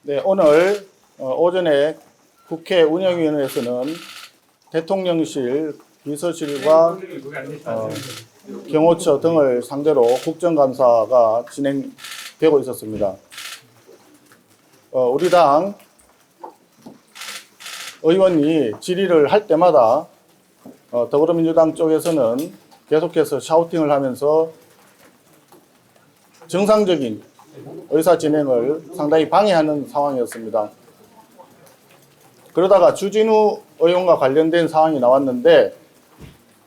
네, 오늘 오전에 국회 운영위원회에서는 대통령실, 비서실과 경호처 등을 상대로 국정감사가 진행되고 있었습니다. 우리 당 의원이 질의를 할 때마다 더불어민주당 쪽에서는 계속해서 샤우팅을 하면서 정상적인 의사 진행을 상당히 방해하는 상황이었습니다. 그러다가 주진우 의원과 관련된 사항이 나왔는데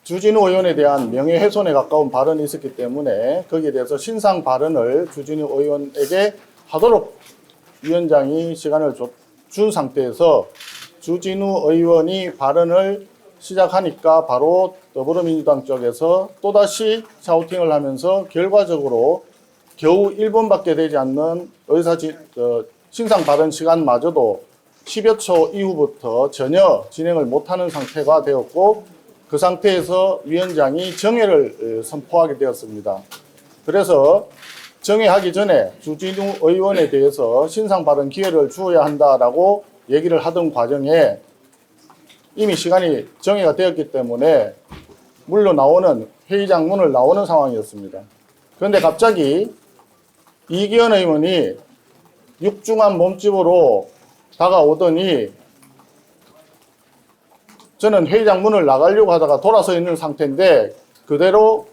주진우 의원에 대한 명예훼손에 가까운 발언이 있었기 때문에 거기에 대해서 신상 발언을 주진우 의원에게 하도록 위원장이 시간을 준 상태에서 주진우 의원이 발언을 시작하니까 바로 더불어민주당 쪽에서 또다시 샤우팅을 하면서 결과적으로 겨우 1분밖에 되지 않는 신상 발언 시간마저도 10여 초 이후부터 전혀 진행을 못하는 상태가 되었고 그 상태에서 위원장이 정회를 선포하게 되었습니다. 그래서 정회하기 전에 주진우 의원에 대해서 신상 발언 기회를 주어야 한다라고 얘기를 하던 과정에 이미 시간이 정회가 되었기 때문에 회의장 문을 나오는 상황이었습니다. 그런데 갑자기 이기현 의원이 육중한 몸집으로 다가오더니 저는 회의장 문을 나가려고 하다가 돌아서 있는 상태인데 그대로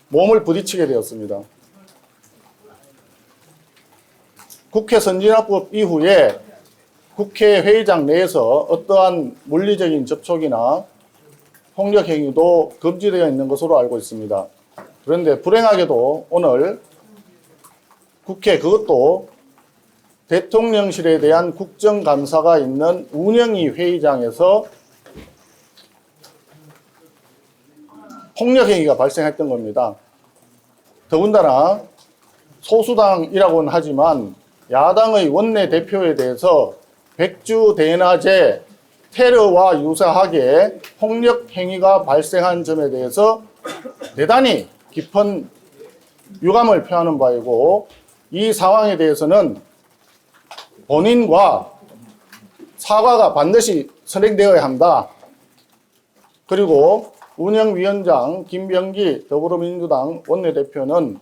몸을 부딪히게 되었습니다. 국회 선진화법 이후에 국회 회의장 내에서 어떠한 물리적인 접촉이나 폭력 행위도 금지되어 있는 것으로 알고 있습니다. 그런데 불행하게도 오늘 국회 그것도 대통령실에 대한 국정감사가 있는 운영위 회의장에서 폭력행위가 발생했던 겁니다. 더군다나 소수당이라고는 하지만 야당의 원내대표에 대해서 백주대낮에 테러와 유사하게 폭력행위가 발생한 점에 대해서 대단히 깊은 유감을 표하는 바이고 이 상황에 대해서는 본인과 사과가 반드시 선행되어야 한다. 그리고 운영위원장 김병기 더불어민주당 원내대표는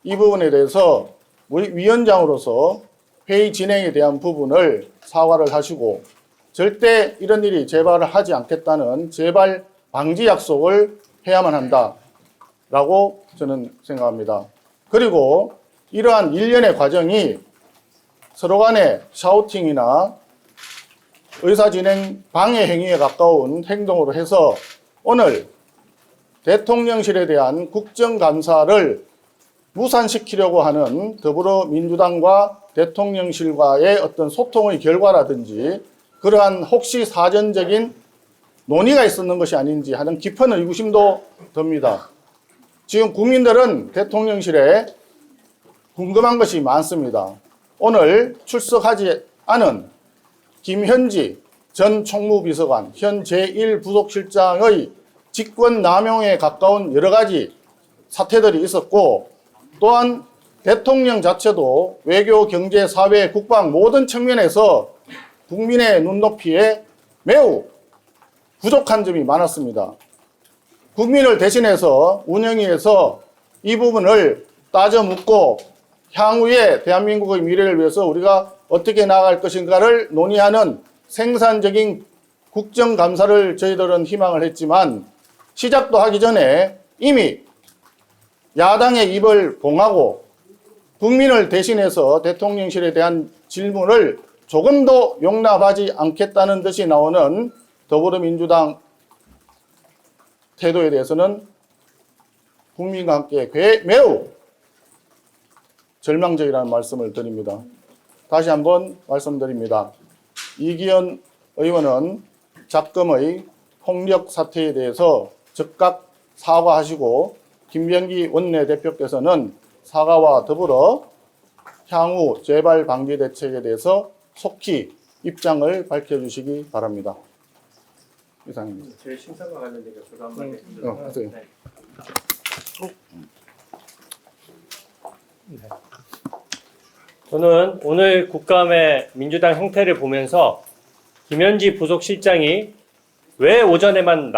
이 부분에 대해서 위원장으로서 회의 진행에 대한 부분을 사과를 하시고 절대 이런 일이 재발을 하지 않겠다는 재발 방지 약속을 해야만 한다라고 저는 생각합니다. 그리고 이러한 일련의 과정이 서로 간의 샤우팅이나 의사진행 방해 행위에 가까운 행동으로 해서 오늘 대통령실에 대한 국정감사를 무산시키려고 하는 더불어민주당과 대통령실과의 어떤 소통의 결과라든지 그러한 혹시 사전적인 논의가 있었는 것이 아닌지 하는 깊은 의구심도 듭니다. 지금 국민들은 대통령실에 궁금한 것이 많습니다. 오늘 출석하지 않은 김현지 전 총무비서관, 현 제1부속실장의 직권남용에 가까운 여러 가지 사태들이 있었고 또한 대통령 자체도 외교, 경제, 사회, 국방 모든 측면에서 국민의 눈높이에 매우 부족한 점이 많았습니다. 국민을 대신해서 운영위에서 이 부분을 따져 묻고 향후에 대한민국의 미래를 위해서 우리가 어떻게 나아갈 것인가를 논의하는 생산적인 국정감사를 저희들은 희망을 했지만 시작도 하기 전에 이미 야당의 입을 봉하고 국민을 대신해서 대통령실에 대한 질문을 조금도 용납하지 않겠다는 듯이 나오는 더불어민주당 태도에 대해서는 국민과 함께 매우 절망적이라는 말씀을 드립니다. 다시 한번 말씀드립니다. 이기현 의원은 작금의 폭력 사태에 대해서 즉각 사과하시고 김병기 원내대표께서는 사과와 더불어 향후 재발 방지 대책에 대해서 속히 입장을 밝혀주시기 바랍니다. 이상입니다. 제 신상과 관련된 저도 한번 하세요. 네. 네. 저는 오늘 국감의 민주당 행태를 보면서 김현지 부속실장이 왜 오전에만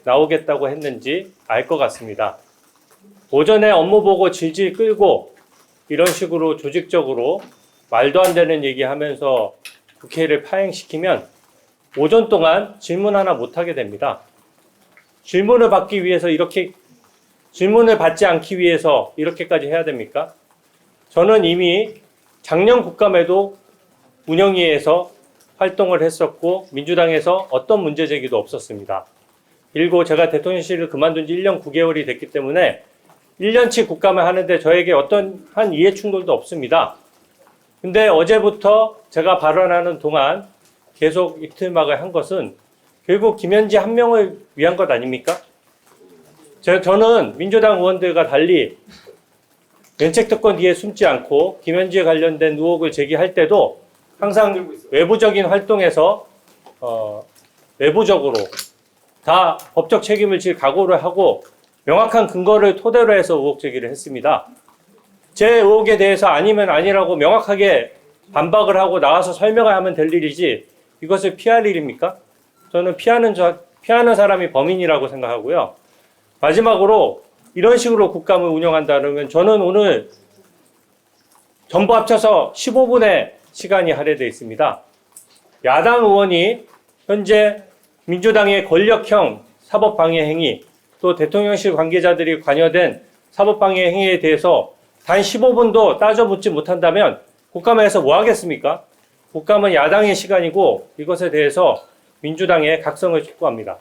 나오겠다고 했는지 알 것 같습니다. 오전에 업무 보고 질질 끌고 이런 식으로 조직적으로 말도 안 되는 얘기하면서 국회를 파행시키면 오전 동안 질문 하나 못하게 됩니다. 질문을 받기 위해서 질문을 받지 않기 위해서 이렇게까지 해야 됩니까? 저는 이미 작년 국감에도 운영위에서 활동을 했었고 민주당에서 어떤 문제 제기도 없었습니다. 그리고 제가 대통령실을 그만둔 지 1년 9개월이 됐기 때문에 1년치 국감을 하는데 저에게 어떤 한 이해 충돌도 없습니다. 근데 어제부터 제가 발언하는 동안 계속 이틀막을 한 것은 결국 김현지 한 명을 위한 것 아닙니까? 저는 민주당 의원들과 달리 면책특권 뒤에 숨지 않고 김현지에 관련된 의혹을 제기할 때도 항상 외부적인 활동에서 내부적으로 다 법적 책임을 질 각오를 하고 명확한 근거를 토대로 해서 의혹 제기를 했습니다. 제 의혹에 대해서 아니면 아니라고 명확하게 반박을 하고 나와서 설명을 하면 될 일이지 이것을 피할 일입니까? 저는 피하는 사람이 범인이라고 생각하고요. 마지막으로 이런 식으로 국감을 운영한다면 저는 오늘 전부 합쳐서 15분의 시간이 할애되어 있습니다. 야당 의원이 현재 민주당의 권력형 사법방해 행위 또 대통령실 관계자들이 관여된 사법방해 행위에 대해서 단 15분도 따져묻지 못한다면 국감에서 뭐 하겠습니까? 국감은 야당의 시간이고 이것에 대해서 민주당의 각성을 촉구합니다.